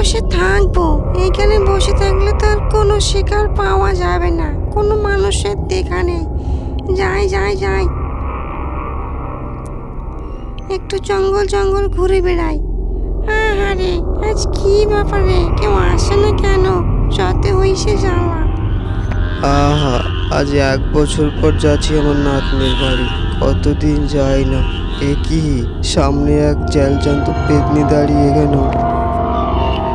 বসে থাকবো? এখানে বসে থাকলে তো আর কোনো শিকার পাওয়া যাবে না, কোনো মানুষের দেখা নেই। যাই যাই যাই, একটু জঙ্গল জঙ্গল ঘুরে বেড়াই। আরে আজ কি ব্যাপার রে, কেউ আসে না কেন? যত হইছে জ্বালা। আহা, আজ 1 বছর পর যাচ্ছি আমার নাতনির বাড়ি। কতদিন যাই না। এ কি, সামনে এক জ্যালজান্ত পেতনি দাঁড়িয়ে গেল।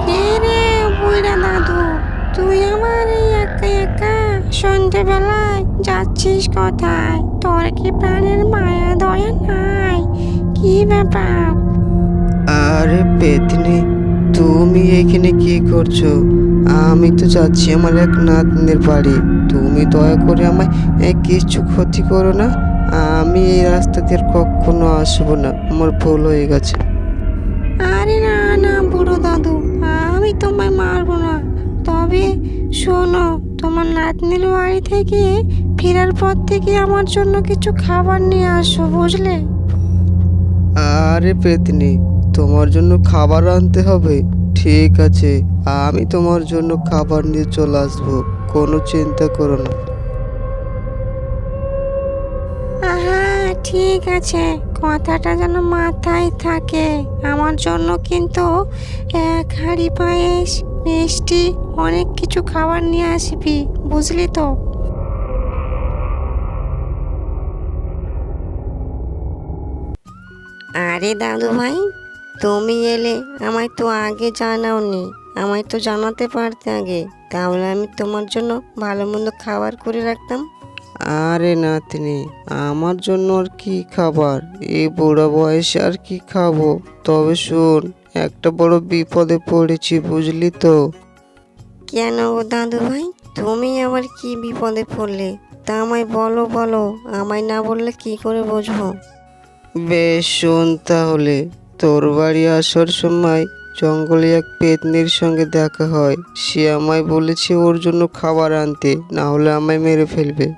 কে রে বুইড়া দাদু, তুই আমার এই একা একা সন্ধ্যেবেলায় যাচ্ছিস কোথায়? তোর কি প্রাণের মায়া দয়া নাই? কি ব্যাপার? আরে পেতনি, তুমি এখানে কি করছো? আমি তো যাচ্ছি আমার এক নাতনির বাড়ি। তুমি দয়া করে আমায় কিছু ক্ষতি করো না। আমি এই রাস্তা দিয়ে আর কখনো আসবো না, আমার ভুল হয়ে গেছে। আরে না না বুড়ো দাদু, আমি তোমায় মারবো না। তবে শোনো, তোমার নাতনির বাড়ি থেকে ফেরার পর থেকে আমার জন্য কিছু খাবার নিয়ে আসো, বুঝলে? আরে পেতনি, তোমার জন্য খাবার আনতে হবে? ঠিক আছে, আমি তোমার জন্য খাবার নিয়ে চলে আসবো, কোনো চিন্তা করো না। ঠিক আছে, কথাটা যেন মাথায় থাকে। আমার জন্য কিন্তু এক হাঁড়ি পায়েস, মিষ্টি, অনেক কিছু খাবার নিয়ে আসবি, বুঝলি তো? আরে দাদু ভাই, তুমি এলে, আমায় তো আগে জানাওনি। আমায় তো জানাতে পারতে আগে, তাহলে আমি তোমার জন্য ভালো মন্দ খাবার করে রাখতাম। আরে নাতনি, আমার জন্য আর কি খাবার? এই বুড়ো বয়সে আর কি খাবো? তবে শোন, একটা বড় বিপদে পড়েছি, বুঝলি তো। কেন গো দাদু ভাই, তুমি আবার কি বিপদে পড়লে? তা আমায় বলো বলো, আমায় না বললে কি করে বুঝবো? বেশ শোন তাহলে। তোর বাড়ি আসার সময় জঙ্গলে এক পেতনির সঙ্গে দেখা হয়। সে আমায় বলেছে ওর জন্য খাবার আনতে, না হলে আমায় মেরে ফেলবে।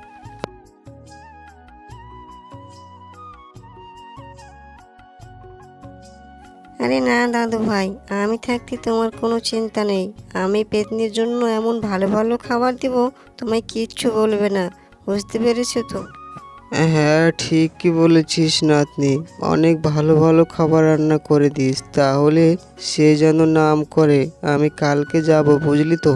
আরে না দাদু ভাই, আমি থাকতে তোমার কোনো চিন্তা নেই। আমি পেতনির জন্য এমন ভালো ভালো খাবার দিব, তোমায় কিচ্ছু বলবে না। বুঝতে পেরেছো তো? হ্যাঁ, ঠিকই বলেছিস নাতনি। অনেক ভালো ভালো খাবার রান্না করে দিস, তাহলে সে যেন নাম করে। আমি কালকে যাব, বুঝলি তো।